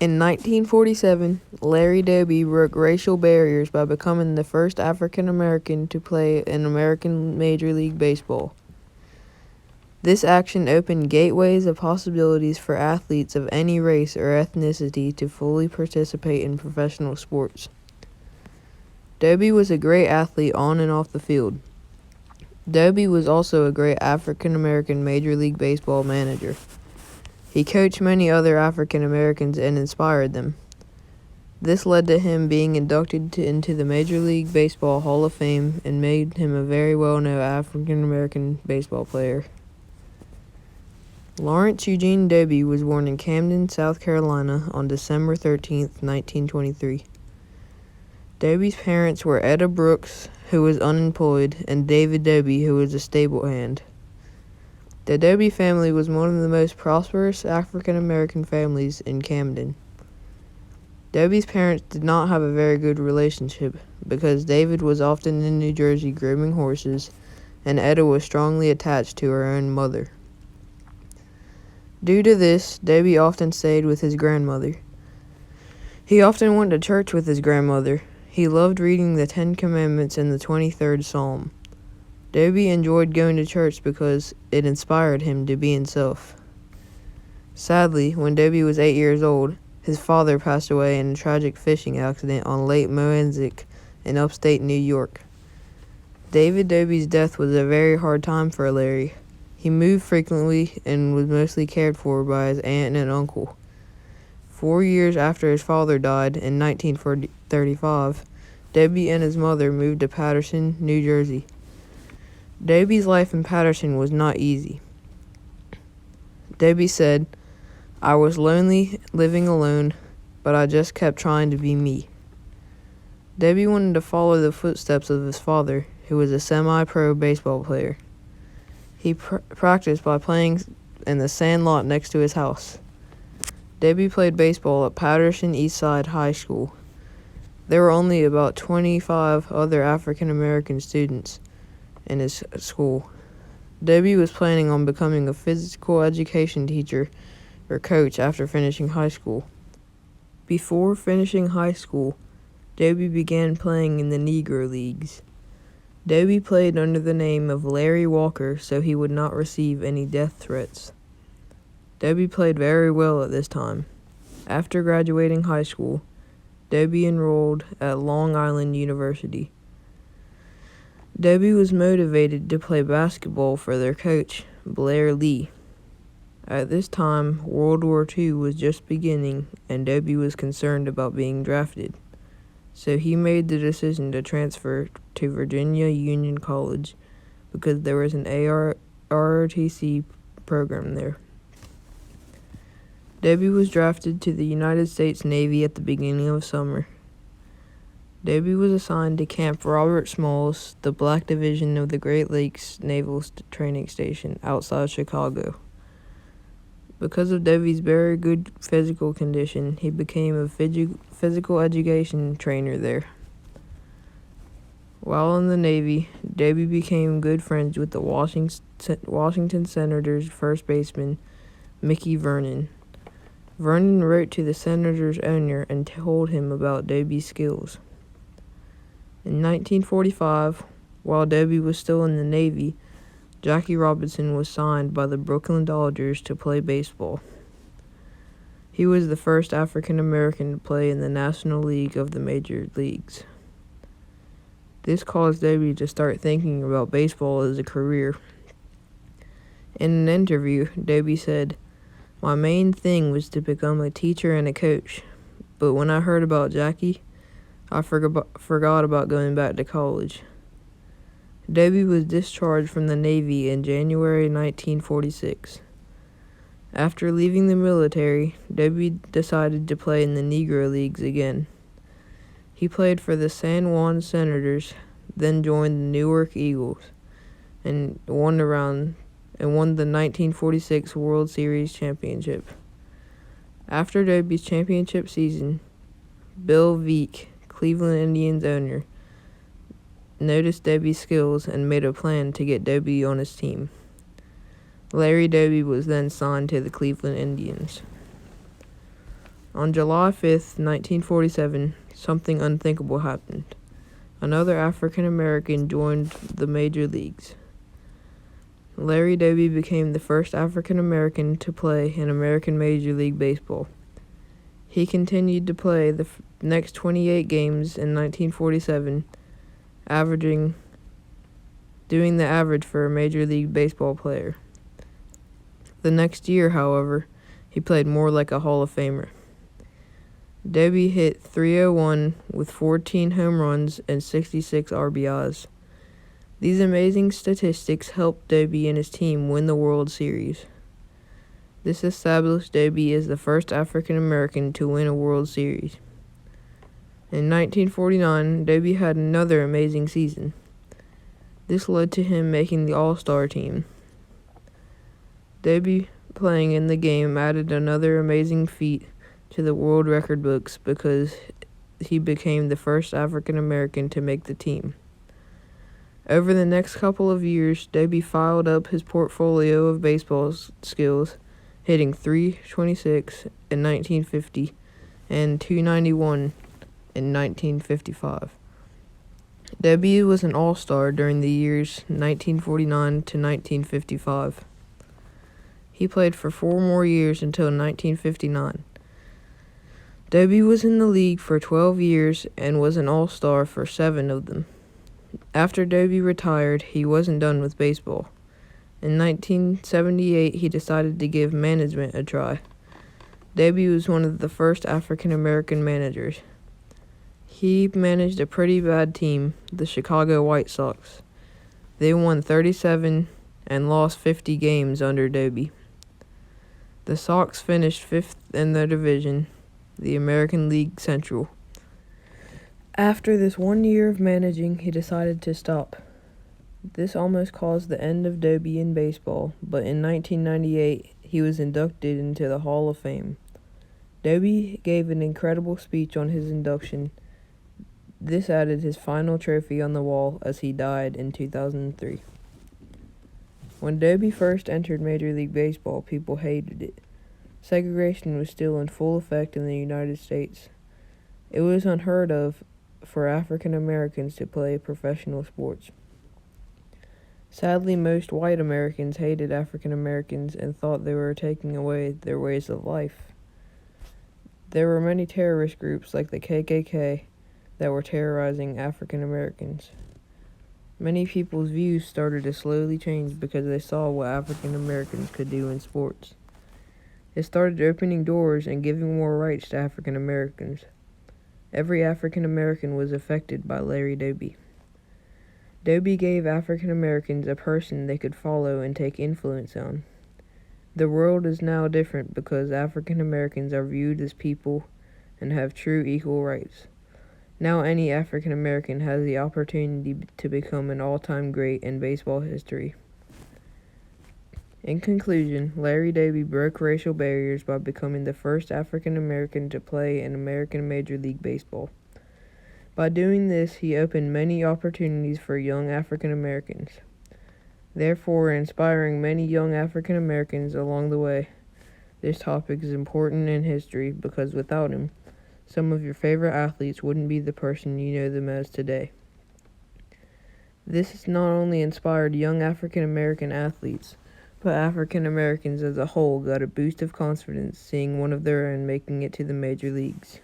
In 1947, Larry Doby broke racial barriers by becoming the first African American to play in American Major League Baseball. This action opened gateways of possibilities for athletes of any race or ethnicity to fully participate in professional sports. Doby was a great athlete on and off the field. Doby was also a great African American Major League Baseball manager. He coached many other African Americans and inspired them. This led to him being inducted into the Major League Baseball Hall of Fame and made him a very well-known African American baseball player. Lawrence Eugene Doby was born in Camden, South Carolina on December 13, 1923. Doby's parents were Etta Brooks, who was unemployed, and David Doby, who was a stable hand. The Doby family was one of the most prosperous African American families in Camden. Doby's parents did not have a very good relationship because David was often in New Jersey grooming horses, and Etta was strongly attached to her own mother. Due to this, Doby often stayed with his grandmother. He often went to church with his grandmother. He loved reading the 10 Commandments and the 23rd Psalm. Doby enjoyed going to church because it inspired him to be himself. Sadly, when Doby was 8 years old, his father passed away in a tragic fishing accident on Lake Moanzic in upstate New York. David Doby's death was a very hard time for Larry. He moved frequently and was mostly cared for by his aunt and uncle. 4 years after his father died in 1935, Doby and his mother moved to Paterson, New Jersey. Doby's life in Paterson was not easy. Doby said, "I was lonely, living alone, but I just kept trying to be me." Doby wanted to follow the footsteps of his father, who was a semi-pro baseball player. He practiced by playing in the sand lot next to his house. Doby played baseball at Paterson Eastside High School. There were only about 25 other African American students in his school. Doby was planning on becoming a physical education teacher or coach after finishing high school. Before finishing high school, Doby began playing in the Negro Leagues. Doby played under the name of Larry Walker so he would not receive any death threats. Doby played very well at this time. After graduating high school, Doby enrolled at Long Island University. Doby was motivated to play basketball for their coach, Blair Lee. At this time, World War II was just beginning and Doby was concerned about being drafted. So he made the decision to transfer to Virginia Union College because there was an ROTC program there. Doby was drafted to the United States Navy at the beginning of summer. Doby was assigned to Camp Robert Smalls, the Black Division of the Great Lakes Naval Training Station outside Chicago. Because of Doby's very good physical condition, he became a physical education trainer there. While in the Navy, Doby became good friends with the Washington Senators first baseman, Mickey Vernon. Vernon wrote to the Senators' owner and told him about Doby's skills. In 1945, while Doby was still in the Navy, Jackie Robinson was signed by the Brooklyn Dodgers to play baseball. He was the first African American to play in the National League of the Major Leagues. This caused Doby to start thinking about baseball as a career. In an interview, Doby said, "My main thing was to become a teacher and a coach, but when I heard about Jackie, I forgot about going back to college." Doby was discharged from the Navy in January 1946. After leaving the military, Doby decided to play in the Negro Leagues again. He played for the San Juan Senators, then joined the Newark Eagles, and won the 1946 World Series championship. After Doby's championship season, Bill Veeck, Cleveland Indians owner, noticed Doby's skills and made a plan to get Doby on his team. Larry Doby was then signed to the Cleveland Indians. On July 5th, 1947, something unthinkable happened. Another African American joined the major leagues. Larry Doby became the first African American to play in American Major League Baseball. He continued to play the next 28 games in 1947, doing the average for a Major League Baseball player. The next year, however, he played more like a Hall of Famer. Doby hit .301 with 14 home runs and 66 RBIs. These amazing statistics helped Doby and his team win the World Series. This established Doby as the first African American to win a World Series. In 1949, Doby had another amazing season. This led to him making the All-Star team. Doby playing in the game added another amazing feat to the world record books because he became the first African American to make the team. Over the next couple of years, Doby filed up his portfolio of baseball skills, hitting .326 in 1950 and .291 in 1955. Doby was an All-Star during the years 1949 to 1955. He played for 4 more years until 1959. Doby was in the league for 12 years and was an All-Star for 7 of them. After Doby retired, he wasn't done with baseball. In 1978, he decided to give management a try. Doby was one of the first African American managers. He managed a pretty bad team, the Chicago White Sox. They won 37 and lost 50 games under Doby. The Sox finished 5th in their division, the American League Central. After this 1 year of managing, he decided to stop. This almost caused the end of Doby in baseball, but in 1998, he was inducted into the Hall of Fame. Doby gave an incredible speech on his induction. This added his final trophy on the wall as he died in 2003. When Doby first entered Major League Baseball, people hated it. Segregation was still in full effect in the United States. It was unheard of for African Americans to play professional sports. Sadly, most white Americans hated African Americans and thought they were taking away their ways of life. There were many terrorist groups like the KKK that were terrorizing African Americans. Many people's views started to slowly change because they saw what African Americans could do in sports. It started opening doors and giving more rights to African Americans. Every African American was affected by Larry Doby. Doby gave African Americans a person they could follow and take influence on. The world is now different because African Americans are viewed as people and have true equal rights. Now any African American has the opportunity to become an all-time great in baseball history. In conclusion, Larry Doby broke racial barriers by becoming the first African American to play in American Major League Baseball. By doing this, he opened many opportunities for young African Americans, therefore inspiring many young African Americans along the way. This topic is important in history because without him, some of your favorite athletes wouldn't be the person you know them as today. This has not only inspired young African American athletes, but African Americans as a whole got a boost of confidence seeing one of their own making it to the major leagues.